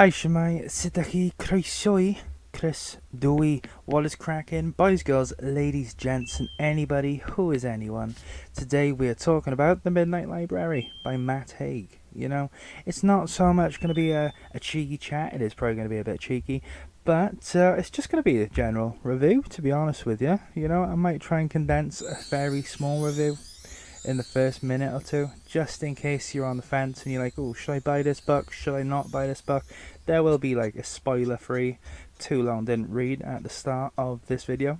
Aishmai Sitaki Krisoi Chris Dewey, what is cracking, boys, girls, ladies, gents, and anybody who is anyone. Today we are talking about The Midnight Library by Matt Haig. You know, it's not so much going to be a cheeky chat, it is probably going to be a bit cheeky, but it's just going to be a general review, to be honest with you. You know, I might try and condense a very small review in the first minute or two, just in case you're on the fence and you're like, oh, should I buy this book, should I not buy this book? There will be like a spoiler free too long didn't read at the start of this video,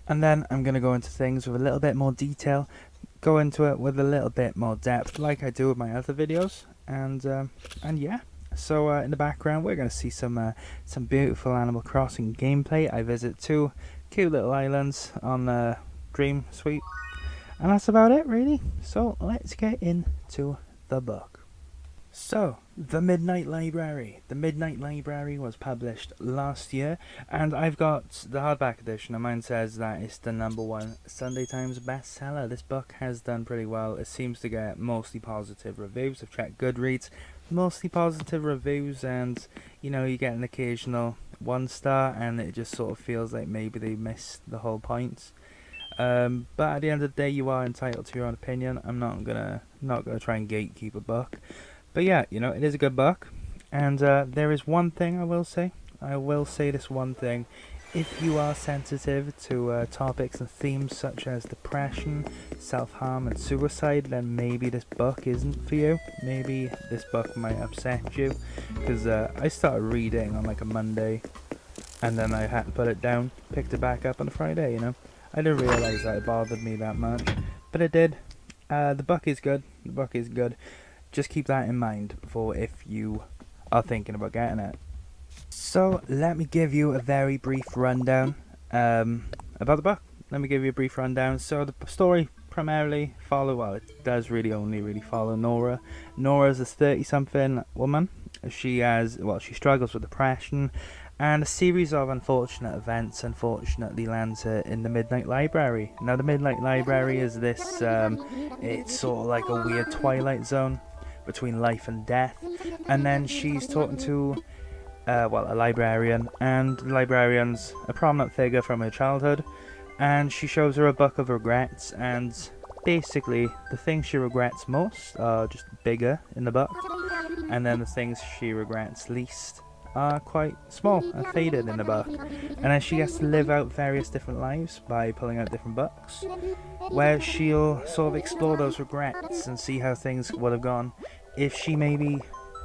and then I'm going to go into things with a little bit more detail, go into it with a little bit more depth like I do with my other videos, and yeah. So in the background we're going to see some beautiful Animal Crossing gameplay. I visit two cute little islands on Dream Suite, and that's about it really. So let's get into the book. So, The Midnight Library. The Midnight Library was published last year, and I've got the hardback edition, and mine says that it's the #1 Sunday Times bestseller. This book has done pretty well. It seems to get mostly positive reviews. I've checked Goodreads, mostly positive reviews, and you know, you get an occasional 1-star, and it just sort of feels like maybe they missed the whole point. But at the end of the day, you are entitled to your own opinion. I'm not gonna try and gatekeep a book. But yeah, you know, it is a good book, and there is one thing I will say. I will say this one thing. If you are sensitive to topics and themes such as depression, self-harm and suicide, then maybe this book isn't for you. Maybe this book might upset you, because I started reading on like a Monday, and then I had to put it down, picked it back up on a Friday, you know. I didn't realise that it bothered me that much, but it did. The book is good. The book is good. Just keep that in mind for if you are thinking about getting it. So let me give you a very brief rundown about the book. Let me give you a brief rundown. So the story primarily it does only follow Nora. Nora's a 30-something woman. She struggles with depression, and a series of unfortunate events unfortunately lands her in the Midnight Library. Now the Midnight Library is this, it's sort of like a weird Twilight Zone between life and death, and then she's talking to a librarian, and the librarian's a prominent figure from her childhood, and she shows her a book of regrets, and basically the things she regrets most are just bigger in the book, and then the things she regrets least are quite small and faded in the book. And then she gets to live out various different lives by pulling out different books, where she'll sort of explore those regrets and see how things would have gone if she maybe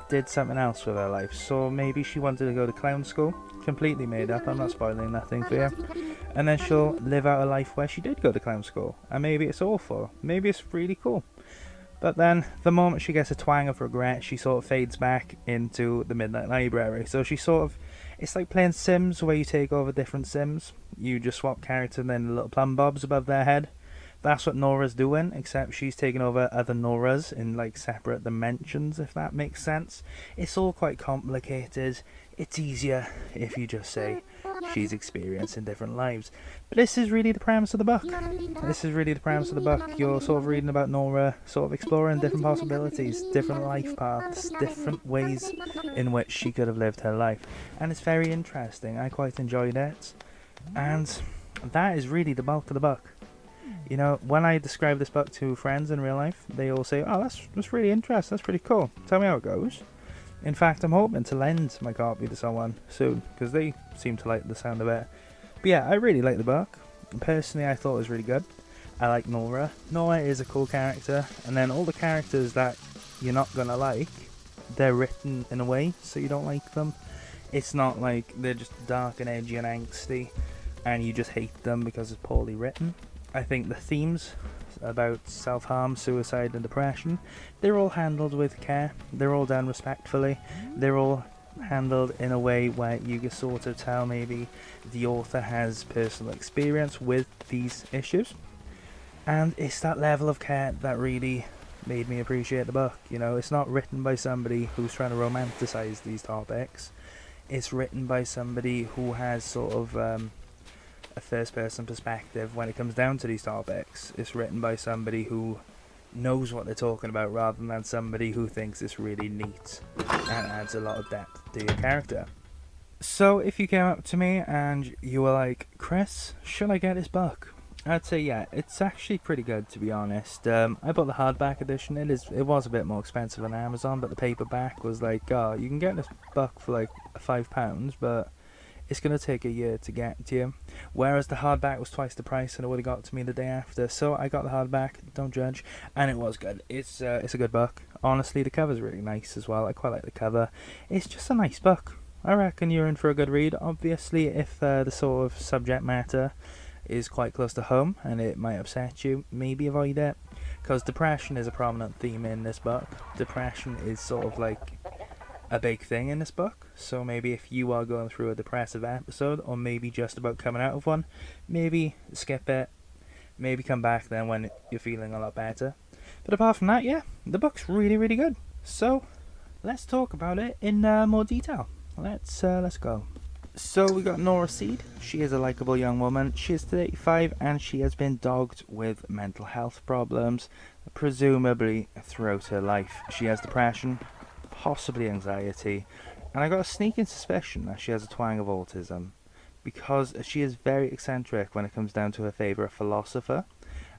did something else with her life. So maybe she wanted to go to clown school, completely made up, I'm not spoiling nothing for you, and then she'll live out a life where she did go to clown school, and maybe it's awful, maybe it's really cool. But then, the moment she gets a twang of regret, she sort of fades back into the Midnight Library. So it's like playing Sims, where you take over different Sims. You just swap characters and then the little plumb bobs above their head. That's what Nora's doing, except she's taking over other Noras in like separate dimensions, if that makes sense. It's all quite complicated. It's easier if you just say she's experiencing different lives. But this is really the premise of the book. You're sort of reading about Nora, sort of exploring different possibilities, different life paths, different ways in which she could have lived her life. And it's very interesting. I quite enjoyed it. And that is really the bulk of the book. You know, when I describe this book to friends in real life, they all say, oh, that's really interesting, that's pretty cool. Tell me how it goes. In fact, I'm hoping to lend my copy to someone soon, because they seem to like the sound of it. But yeah, I really like the book. Personally, I thought it was really good. I like Nora. Nora is a cool character, and then all the characters that you're not gonna like, they're written in a way so you don't like them. It's not like they're just dark and edgy and angsty, and you just hate them because it's poorly written. I think the themes about self-harm, suicide and depression, they're all handled with care, they're all done respectfully, they're all handled in a way where you can sort of tell maybe the author has personal experience with these issues, and it's that level of care that really made me appreciate the book. You know, it's not written by somebody who's trying to romanticize these topics, it's written by somebody who has sort of a first person perspective when it comes down to these topics. It's written by somebody who knows what they're talking about rather than somebody who thinks it's really neat and adds a lot of depth to your character. So if you came up to me and you were like, Chris, should I get this book? I'd say yeah, it's actually pretty good, to be honest. I bought the hardback edition. It was a bit more expensive on Amazon, but the paperback was like, oh, you can get this book for like £5, but it's going to take a year to get to you. Whereas the hardback was twice the price and it would have got to me the day after. So I got the hardback, don't judge, and it was good. It's a good book. Honestly, the cover's really nice as well. I quite like the cover. It's just a nice book. I reckon you're in for a good read. Obviously, if the sort of subject matter is quite close to home and it might upset you, maybe avoid it. Because depression is a prominent theme in this book. Depression is sort of like a big thing in this book, so maybe if you are going through a depressive episode or maybe just about coming out of one, maybe skip it, maybe come back then when you're feeling a lot better. But apart from that, yeah, the book's really, really good. So let's talk about it in more detail. Let's go. So we got Nora Seed. She is a likable young woman. She is 35 and she has been dogged with mental health problems, presumably throughout her life. She has depression, possibly anxiety, and I got a sneaking suspicion that she has a twang of autism, because she is very eccentric when it comes down to her favourite philosopher,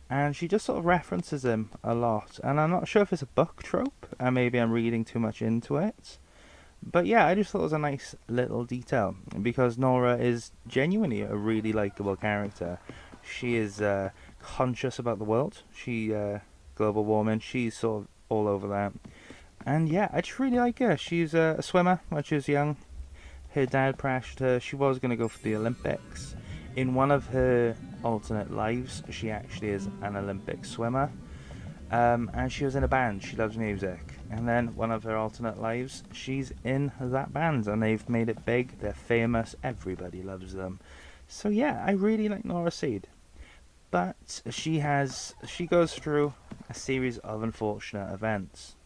and she just sort of references him a lot, and I'm not sure if it's a book trope, and maybe I'm reading too much into it, but yeah, I just thought it was a nice little detail, because Nora is genuinely a really likeable character. She is conscious about the world, global warming, she's sort of all over that. And yeah, I just really like her. She's a swimmer when she was young. Her dad pressured her. She was going to go for the Olympics. In one of her alternate lives, she actually is an Olympic swimmer. And she was in a band. She loves music. And then one of her alternate lives, she's in that band. And they've made it big. They're famous. Everybody loves them. So yeah, I really like Nora Seed. But she goes through a series of unfortunate events.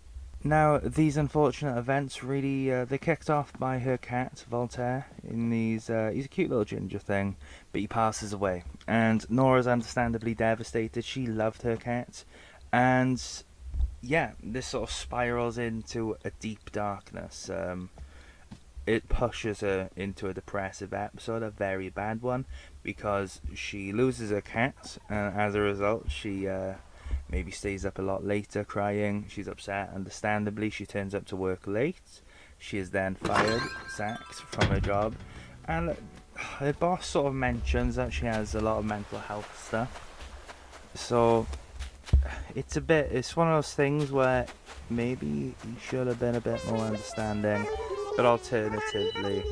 Now, these unfortunate events really, they're kicked off by her cat, Voltaire, he's a cute little ginger thing, but he passes away. And Nora's understandably devastated. She loved her cat. And, yeah, this sort of spirals into a deep darkness. It pushes her into a depressive episode, a very bad one, because she loses her cat, and as a result, she maybe stays up a lot later crying. She's upset, understandably. She turns up to work late. She is then fired, sacked from her job. And her boss sort of mentions that she has a lot of mental health stuff. So it's one of those things where maybe you should have been a bit more understanding. But alternatively,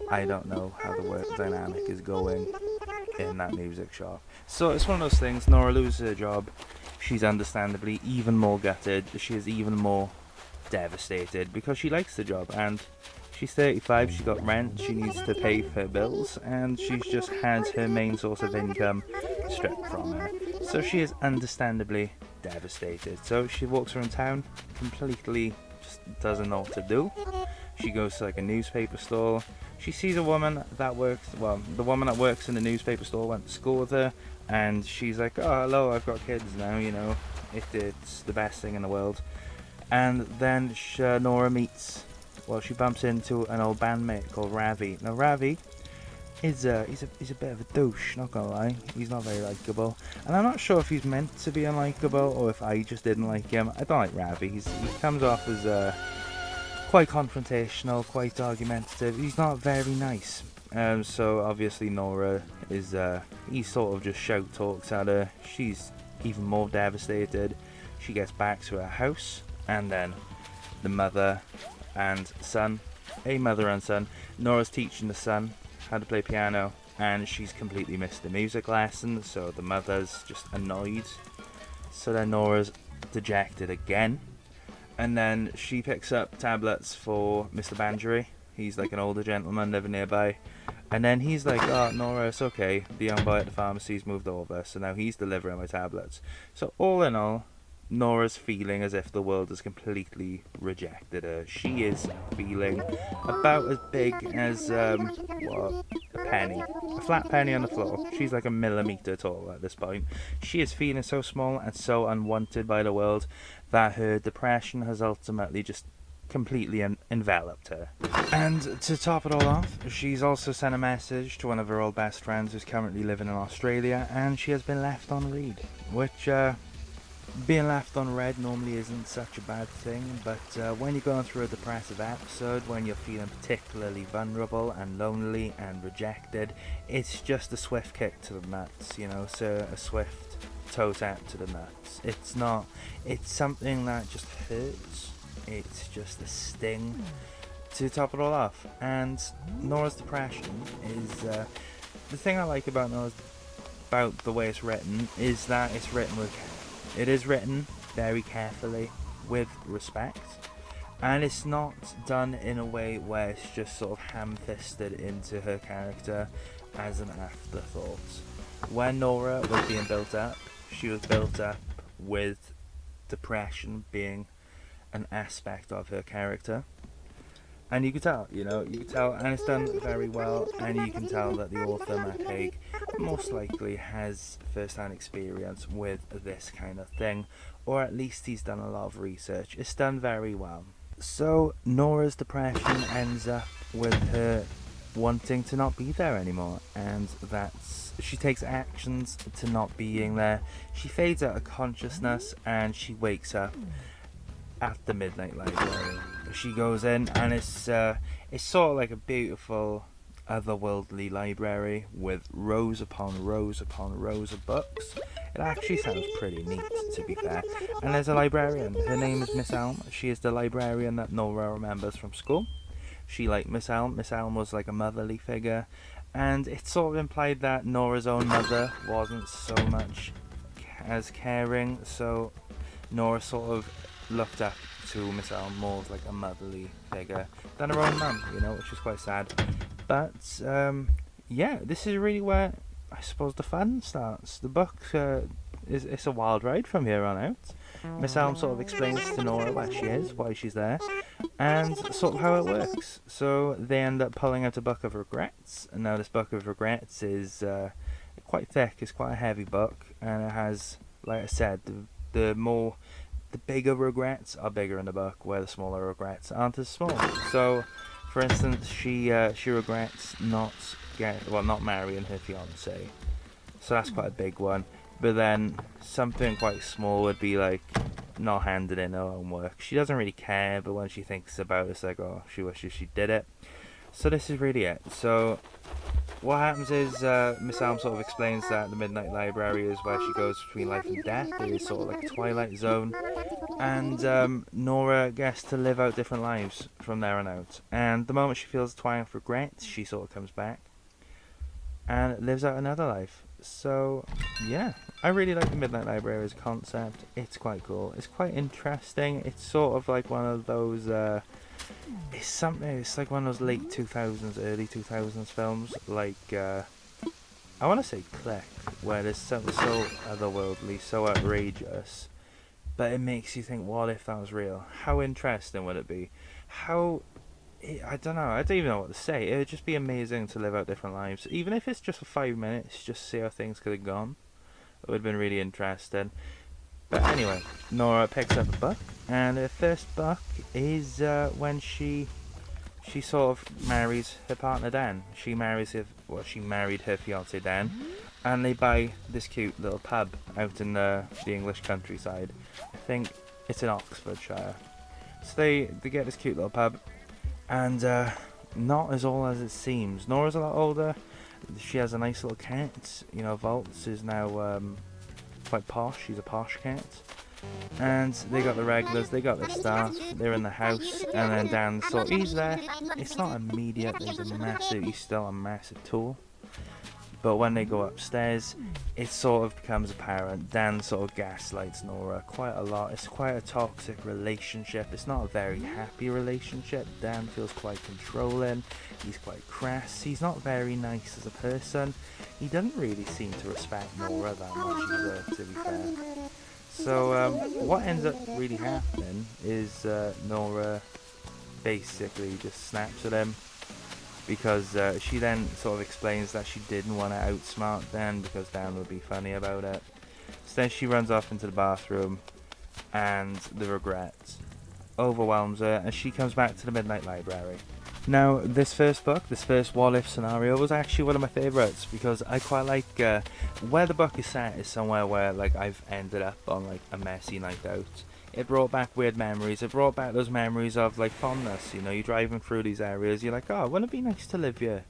I don't know how the work dynamic is going in that music shop. So it's one of those things. Nora loses her job. She's understandably even more gutted. She is even more devastated because she likes the job and she's 35, she's got rent, she needs to pay for her bills, and she's just had her main source of income stripped from her. So she is understandably devastated. So she walks around town, completely just doesn't know what to do. She goes to like a newspaper store. She sees a woman that works, the woman that works in the newspaper store went to school with her, and she's like, oh, hello, I've got kids now, you know, it's the best thing in the world. And then Nora she bumps into an old bandmate called Ravi. Now Ravi he's a bit of a douche, not gonna lie. He's not very likeable, and I'm not sure if he's meant to be unlikable or if I just didn't like him. I don't like Ravi. He comes off as quite confrontational, quite argumentative. He's not very nice. So obviously Nora is he sort of just shout talks at her. She's even more devastated. She gets back to her house, and then the mother and son, Nora's teaching the son how to play piano, and she's completely missed the music lesson, so the mother's just annoyed. So then Nora's dejected again, and then she picks up tablets for Mr. Bangery. He's like an older gentleman living nearby, and then he's like, oh Nora, it's okay, the young boy at the pharmacy's moved over, so now he's delivering my tablets. So all in all, Nora's feeling as if the world has completely rejected her. She is feeling about as big as a a penny, a flat penny on the floor. She's like a millimeter tall at this point. She is feeling so small and so unwanted by the world that her depression has ultimately just completely enveloped her. And to top it all off, she's also sent a message to one of her old best friends who's currently living in Australia, and she has been left on read, which being left on red normally isn't such a bad thing, but when you're going through a depressive episode, when you're feeling particularly vulnerable and lonely and rejected, it's just a swift kick to the nuts, you know, so a swift toe tap to the nuts. It's something that just hurts, it's just a sting to top it all off. And Nora's depression is, the thing I like about about the way it's written, is that it is written very carefully, with respect, and it's not done in a way where it's just sort of ham-fisted into her character as an afterthought. When Nora was being built up, she was built up with depression being an aspect of her character. And you can tell, and it's done very well, and you can tell that the author, Matt Haig, most likely has first-hand experience with this kind of thing, or at least he's done a lot of research. It's done very well. So, Nora's depression ends up with her wanting to not be there anymore, and she takes actions to not being there. She fades out of consciousness, and she wakes up at the Midnight Library. She goes in, and it's sort of like a beautiful otherworldly library with rows upon rows upon rows of books. It actually sounds pretty neat, to be fair. And there's a librarian. Her name is Miss Elm. She is the librarian that Nora remembers from school. She liked Miss Elm. Miss Elm was like a motherly figure, and it's sort of implied that Nora's own mother wasn't so much as caring, so Nora sort of looked up to Miss Elm more as like a motherly figure than her own mum, which is quite sad. But yeah, this is really where I suppose the fun starts. The book it's a wild ride from here on out. Miss Elm sort of explains to Nora where she is, why she's there, and sort of how it works. So they end up pulling out a book of regrets, and now this book of regrets is quite thick. It's quite a heavy book, and it has, like I said, the bigger regrets are bigger in the book, where the smaller regrets aren't as small. So, for instance, she regrets not marrying her fiance. So that's quite a big one. But then something quite small would be like not handing in her own work. She doesn't really care, but when she thinks about it, it's like, oh, she wishes she did it. So this is really it. So what happens is Miss Elm sort of explains that the Midnight Library is where she goes between life and death. It is sort of like a twilight zone, and Nora gets to live out different lives from there on out. And the moment she feels a twang of regret, she sort of comes back and lives out another life. So yeah, I really like the Midnight Library as a concept. It's quite cool. It's quite interesting. It's sort of like one of those it's like one of those late 2000s, early 2000s films, like I want to say Click, where there's something so otherworldly, so outrageous, but it makes you think, what if that was real? How interesting would it be? I don't know, I don't even know what to say. It would just be amazing to live out different lives, even if it's just for 5 minutes, just see how things could have gone. It would have been really interesting. But anyway, Nora picks up a book, and her first book is when she sort of marries her partner Dan. She married her fiance Dan, and they buy this cute little pub out in the English countryside. I think it's in Oxfordshire. So they get this cute little pub, and not as old as it seems. Nora's a lot older. She has a nice little cat. Volts is now quite posh. She's a posh cat. And they got the regulars, they got the staff, they're in the house, and then Dan he's there. It's not immediate, he's still a massive tool. But when they go upstairs, it sort of becomes apparent. Dan sort of gaslights Nora quite a lot. It's quite a toxic relationship. It's not a very happy relationship. Dan feels quite controlling. He's quite crass. He's not very nice as a person. He doesn't really seem to respect Nora that much either, to be fair. So what ends up really happening is Nora basically just snaps at him, because she then sort of explains that she didn't want to outsmart Dan because Dan would be funny about it. So then she runs off into the bathroom, and the regret overwhelms her, and she comes back to the Midnight Library. Now, this first book, this first what-if scenario, was actually one of my favourites because I quite like where the book is set is somewhere where like I've ended up on like a messy night out. It brought back weird memories. It brought back those memories of like fondness. You know, you're driving through these areas, you're like, oh, wouldn't it be nice to live here?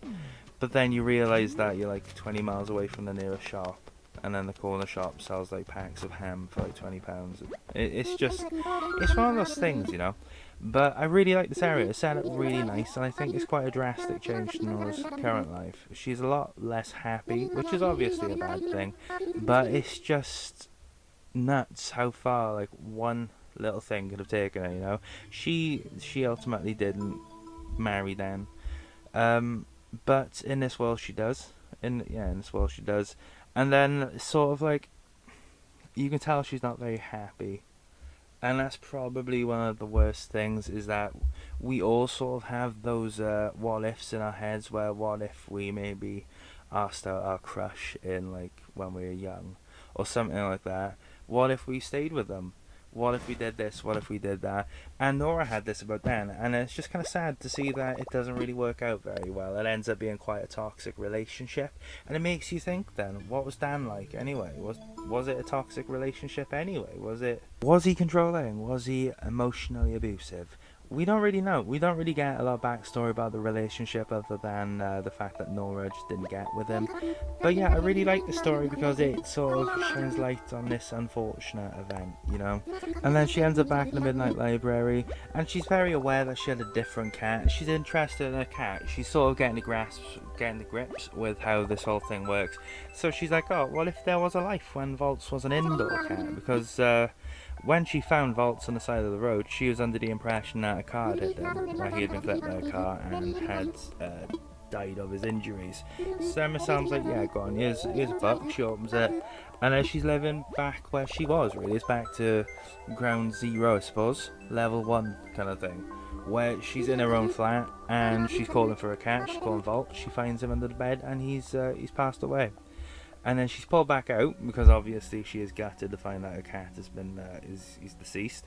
But then you realise that you're like 20 miles away from the nearest shop, and then the corner shop sells like packs of ham for like £20. It's one of those things, you know. But I really like this area. It's set up really nice, and I think it's quite a drastic change to Nora's current life. She's a lot less happy, which is obviously a bad thing, but it's just nuts how far like one little thing could have taken her, you know. She ultimately didn't marry Dan, but in this world she does. In this world she does, and then sort of like you can tell she's not very happy. And that's probably one of the worst things, is that we all sort of have those what ifs in our heads, where what if we maybe asked out our crush in like when we were young or something like that. What if we stayed with them? What if we did this? What if we did that? And Nora had this about Dan, and it's just kind of sad to see that it doesn't really work out very well. It ends up being quite a toxic relationship, and it makes you think then, what was Dan like anyway? Was it a toxic relationship anyway? Was he controlling? Was he emotionally abusive? We don't really know. We don't really get a lot of backstory about the relationship other than the fact that Nora just didn't get with him. But yeah, I really like the story because it sort of shines light on this unfortunate event, you know. And then she ends up back in the Midnight Library, and she's very aware that she had a different cat. She's interested in her cat. She's sort of getting the grips with how this whole thing works. So she's like, oh, what if there was a life when Volts was an indoor cat? Because when she found Volts on the side of the road, she was under the impression that a car had hit him, that he had been clipped by a car and had died of his injuries. So Emma sounds like, yeah, go on, here's a book. She opens it, and then she's living back where she was, really. It's back to ground zero, I suppose, level 1 kind of thing, where she's in her own flat, and she's calling for a cat. She's calling Volt. She finds him under the bed, and he's passed away. And then she's pulled back out because obviously she is gutted to find that her cat has been is deceased.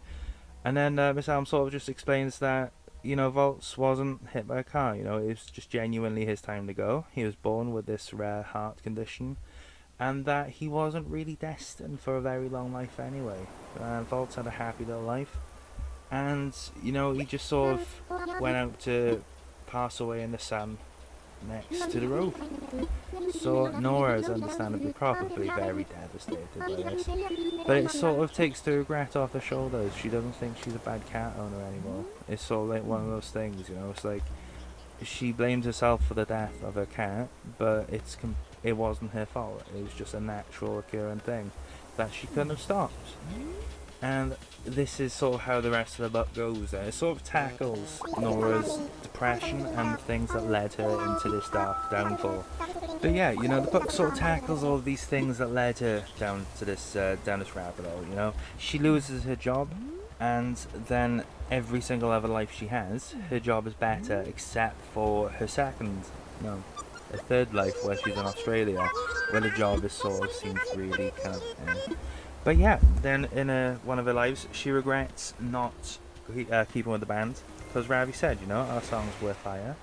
And then Miss Alm sort of just explains that, you know, Volts wasn't hit by a car. You know, it was just genuinely his time to go. He was born with this rare heart condition, and that he wasn't really destined for a very long life anyway. Volts had a happy little life, and you know, he just sort of went out to pass away in the sun next to the road. So Nora is understandably probably very devastated by this, but it sort of takes the regret off her shoulders. She doesn't think she's a bad cat owner anymore. It's sort of like one of those things, you know. It's like she blames herself for the death of her cat, but it wasn't her fault. It was just a natural occurring thing that she couldn't have stopped. And this is sort of how the rest of the book goes. It sort of tackles Nora's depression and things that led her into this dark downfall. But yeah, you know, the book sort of tackles all of these things that led her down this rabbit hole, you know. She loses her job, and then every single other life she has, her job is better, except for her third life, where she's in Australia, where the job is sort of seems really kind of But yeah, then in one of her lives, she regrets not keeping with the band, because Ravi said, you know, our songs were fire.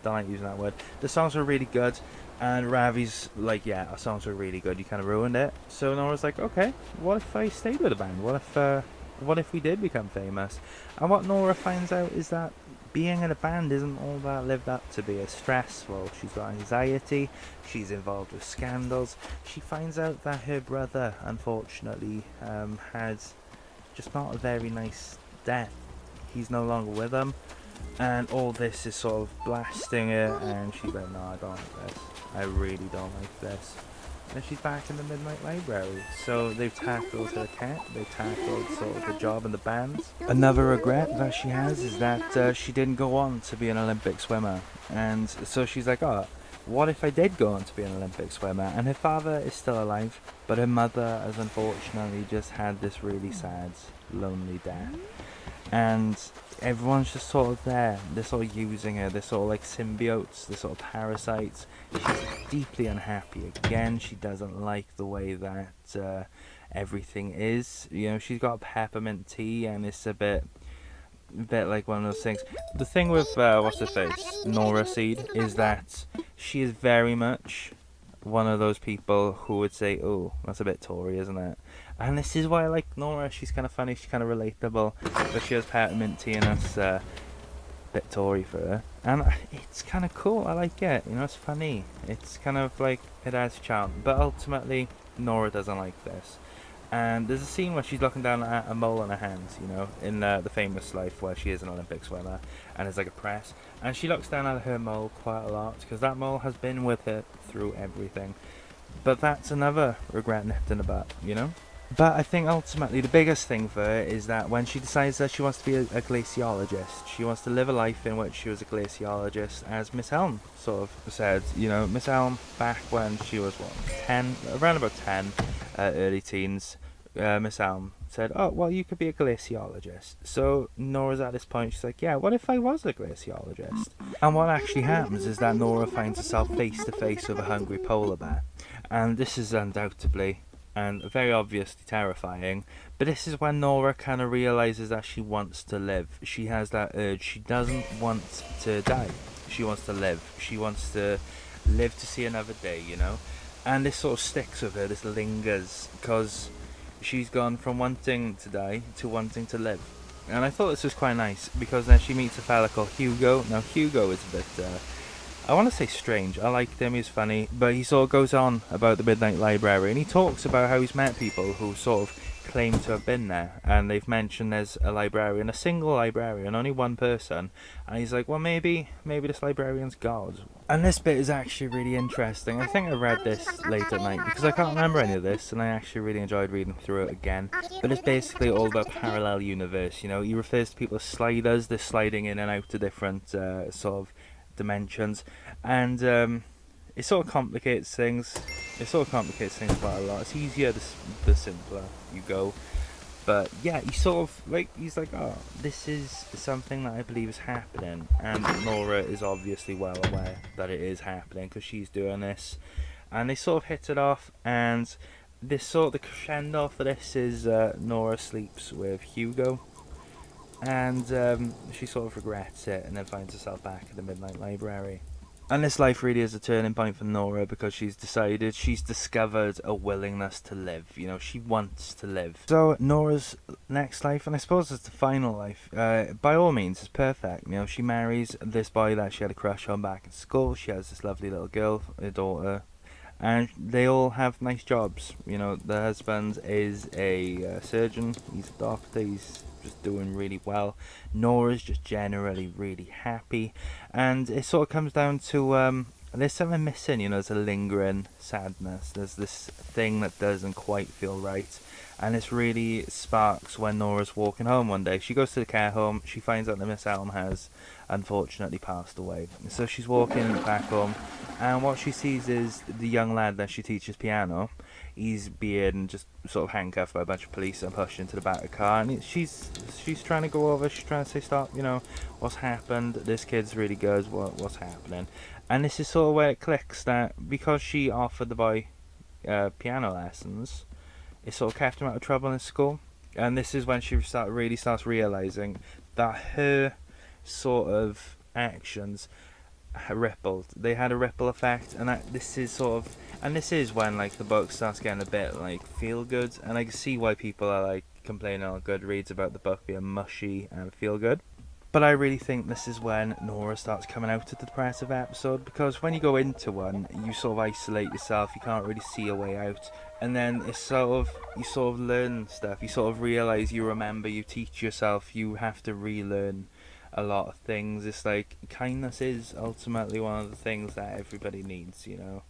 Don't like using that word. The songs were really good, and Ravi's like, yeah, our songs were really good, you kind of ruined it. So Nora's like, okay, what if I stayed with the band? What if we did become famous? And what Nora finds out is that being in a band isn't all that lived up to be. It's stressful. She's got anxiety. She's involved with scandals. She finds out that her brother, unfortunately, had just not a very nice death. He's no longer with them, and all this is sort of blasting her, and she's like, no, I don't like this. I really don't like this. And she's back in the Midnight Library. So they've tackled her cat, they've tackled sort of the job and the band. Another regret that she has is that she didn't go on to be an Olympic swimmer. And so she's like, oh, what if I did go on to be an Olympic swimmer? And her father is still alive, but her mother has unfortunately just had this really sad lonely death. And everyone's just sort of there. They're sort of using her. They're sort of like symbiotes. They're sort of parasites. She's deeply unhappy. Again, she doesn't like the way that everything is. You know, she's got peppermint tea, and it's a bit like one of those things. The thing with what's her face, Nora Seed, is that she is very much one of those people who would say, "Oh, that's a bit Tory, isn't it?" And this is why I like Nora. She's kind of funny. She's kind of relatable, but she has peppermint tea, and that's a bit Tory for her. And it's kind of cool. I like it. You know, it's funny. It's kind of like it has charm. But ultimately, Nora doesn't like this. And there's a scene where she's looking down at a mole on her hands, you know, in the famous Life, where she is an Olympic swimmer, and there's like a press, and she looks down at her mole quite a lot, because that mole has been with her through everything. But that's another regret nipped in the butt, you know? But I think ultimately the biggest thing for her is that when she decides that she wants to be a glaciologist, she wants to live a life in which she was a glaciologist, as Miss Elm sort of said. You know, Miss Elm, back when she was, what, 10, around about 10, early teens, Miss Elm said, "Oh, well, you could be a glaciologist." So Nora's at this point, she's like, "Yeah, what if I was a glaciologist?" And what actually happens is that Nora finds herself face to face with a hungry polar bear. And this is undoubtedly and very obviously terrifying, but this is when Nora kind of realizes that she wants to live. She has that urge. She doesn't want to die. She wants to live. She wants to live to see another day, you know? And this sort of sticks with her, this lingers, because she's gone from wanting to die to wanting to live. And I thought this was quite nice, because then she meets a fella called Hugo. Now, Hugo is a bit I want to say strange. I liked him, he's funny, but he sort of goes on about the Midnight Library, and he talks about how he's met people who sort of claim to have been there, and they've mentioned there's a librarian, a single librarian, only one person, and he's like, well, maybe this librarian's God. And this bit is actually really interesting. I think I read this late at night because I can't remember any of this, and I actually really enjoyed reading through it again. But it's basically all about parallel universe, you know. He refers to people as sliders. They're sliding in and out to different sort of dimensions, and it sort of complicates things. It sort of complicates things quite a lot. It's easier the simpler you go. But yeah, he's like, oh, this is something that I believe is happening, and Nora is obviously well aware that it is happening because she's doing this, and they sort of hit it off. And this sort of the crescendo for this is Nora sleeps with Hugo, and she sort of regrets it, and then finds herself back at the Midnight Library. And this life really is a turning point for Nora, because she's discovered a willingness to live. You know, she wants to live. So Nora's next life, and I suppose it's the final life, by all means is perfect. You know, she marries this boy that she had a crush on back in school. She has this lovely little girl, a daughter, and they all have nice jobs. You know, the husband is a surgeon, he's a doctor, he's just doing really well. Nora's just generally really happy, and it sort of comes down to there's something missing, you know. There's a lingering sadness, there's this thing that doesn't quite feel right, and this really sparks when Nora's walking home one day. She goes to the care home, she finds out that Miss Elm has unfortunately passed away, so she's walking back home, and what she sees is the young lad that she teaches piano. He's being just sort of handcuffed by a bunch of police and pushed into the back of the car, and she's trying to go over, she's trying to say, stop, you know, what's happened, this kid's really good, what's happening. And this is sort of where it clicks, that because she offered the boy piano lessons, it sort of kept him out of trouble in school. And this is when she really starts realising that her sort of actions rippled. They had a ripple effect, and this is when like the book starts getting a bit like feel good, and I can see why people are like complaining on Goodreads about the book being mushy and feel good. But I really think this is when Nora starts coming out of the depressive episode, because when you go into one, you sort of isolate yourself, you can't really see a way out, and then you sort of learn stuff, you sort of realise, you remember, you teach yourself, you have to relearn a lot of things. It's like kindness is ultimately one of the things that everybody needs, you know.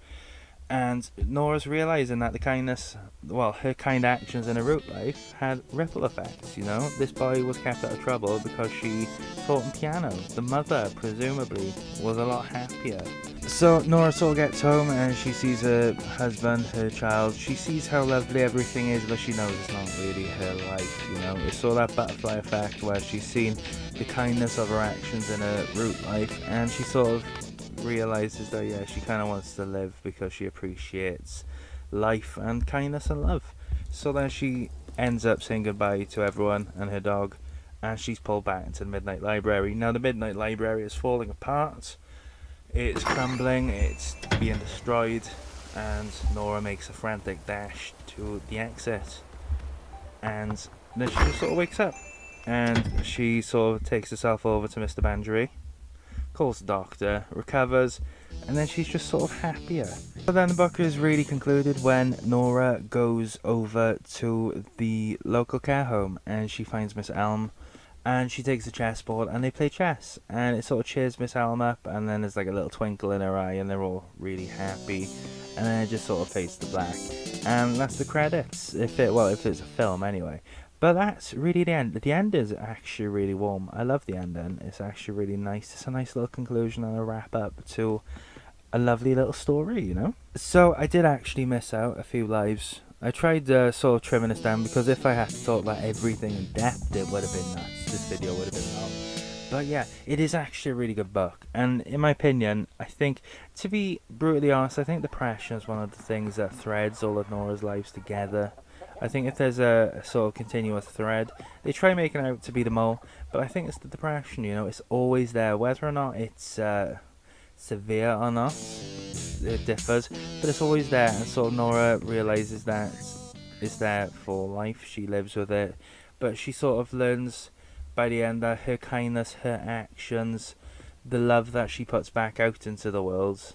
And Nora's realising that her kind actions in her root life had ripple effects, you know. This boy was kept out of trouble because she taught him piano. The mother, presumably, was a lot happier So Nora sort of gets home and she sees her husband, her child. She sees how lovely everything is, but she knows it's not really her life, you know. It's sort of that butterfly effect where she's seen the kindness of her actions in her root life, and she sort of realizes that, yeah, she kind of wants to live because she appreciates life and kindness and love. So then she ends up saying goodbye to everyone and her dog, and she's pulled back into the Midnight Library. Now the Midnight Library is falling apart. It's crumbling, it's being destroyed, and Nora makes a frantic dash to the exit. And then she just sort of wakes up, and she sort of takes herself over to Mr. Bangery, calls the doctor, recovers, and then she's just sort of happier. But then the book is really concluded when Nora goes over to the local care home and she finds Miss Elm, and she takes a chessboard and they play chess, and it sort of cheers Miss Elm up, and then there's like a little twinkle in her eye and they're all really happy, and then it just sort of fades to black, and that's the credits, if it's a film anyway. But that's really the end. The end is actually really warm. I love the ending. It's actually really nice. It's a nice little conclusion and a wrap up to a lovely little story, you know? So I did actually miss out a few lives. I tried sort of trimming this down, because if I had to talk about everything in depth, it would have been nuts. This video would have been long. But yeah, it is actually a really good book. And in my opinion, I think, to be brutally honest, I think depression is one of the things that threads all of Nora's lives together. I think if there's a sort of continuous thread, they try making it out to be the mole, but I think it's the depression, you know, it's always there, whether or not it's severe or not, it differs, but it's always there, and sort of Nora realises that it's there for life, she lives with it, but she sort of learns by the end that her kindness, her actions, the love that she puts back out into the world,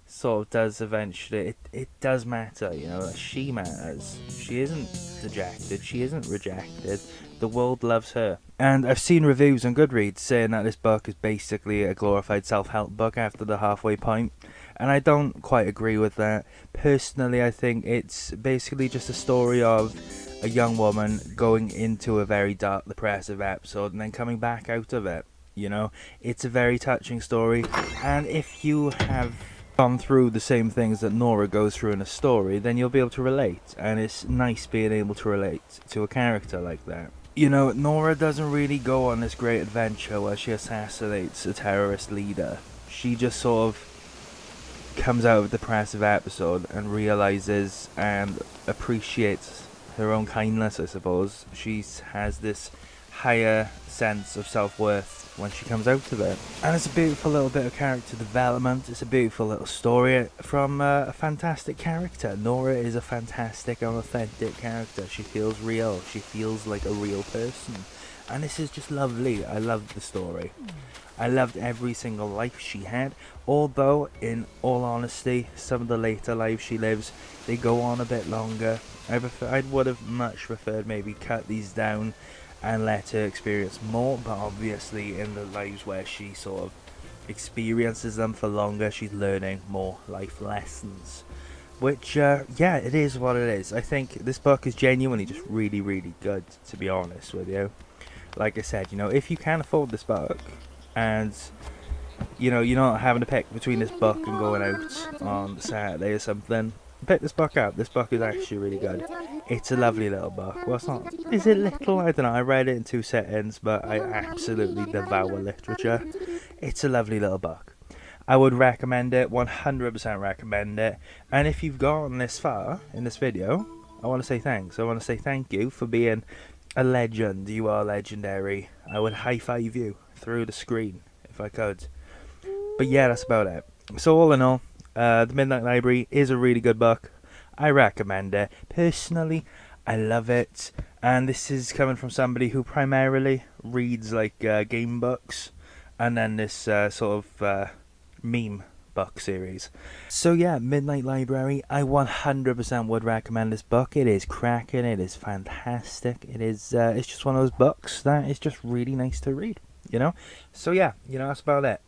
sort of does eventually, it does matter, you know, she matters. She isn't dejected, she isn't rejected, the world loves her. And I've seen reviews on Goodreads saying that this book is basically a glorified self-help book after the halfway point, and I don't quite agree with that. Personally, I think it's basically just a story of a young woman going into a very dark, depressive episode and then coming back out of it, you know. It's a very touching story, and if you have gone through the same things that Nora goes through in a story, then you'll be able to relate, and it's nice being able to relate to a character like that. You know, Nora doesn't really go on this great adventure where she assassinates a terrorist leader. She just sort of comes out of a depressive episode and realizes and appreciates her own kindness, I suppose. She has this higher sense of self-worth when she comes out of it, and it's a beautiful little bit of character development. It's a beautiful little story from a fantastic character. Nora is a fantastic and authentic character. She feels real, she feels like a real person, and this is just lovely. I loved the story. I loved every single life she had, although in all honesty some of the later lives she lives, they go on a bit longer. I would have much preferred maybe cut these down and let her experience more, but obviously in the lives where she sort of experiences them for longer, she's learning more life lessons, which yeah, it is what it is. I think this book is genuinely just really, really good, to be honest with you. Like I said, you know, if you can afford this book and you know you're not having to pick between this book and going out on Saturday or something, pick this book up. This book is actually really good. It's a lovely little book. Well, it's not. Is it little? I don't know. I read it in 2 sittings, but I absolutely devour literature. It's a lovely little book. I would recommend it. 100% recommend it. And if you've gone this far in this video, I want to say thanks. I want to say thank you for being a legend. You are legendary. I would high five you through the screen if I could. But yeah, that's about it. So all in all, The Midnight Library is a really good book. I recommend it. Personally, I love it. And this is coming from somebody who primarily reads like game books, and then this sort of meme book series. So yeah, Midnight Library, I 100% would recommend this book. It is cracking. It is fantastic. It is. It's just one of those books that is just really nice to read, you know. So yeah, you know, that's about it.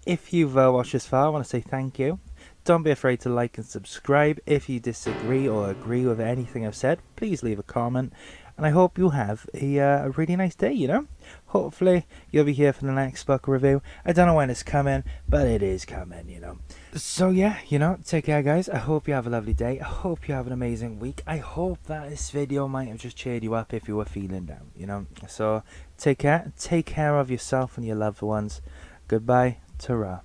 If you've watched this far, I want to say thank you. Don't be afraid to like and subscribe. If you disagree or agree with anything I've said, please leave a comment. and I hope you have a really nice day, you know. Hopefully you'll be here for the next book review. I don't know when it's coming, but it is coming, you know. So yeah, you know, take care guys. I hope you have a lovely day. I hope you have an amazing week. I hope that this video might have just cheered you up if you were feeling down, you know. So take care of yourself and your loved ones. Goodbye, ta-ra.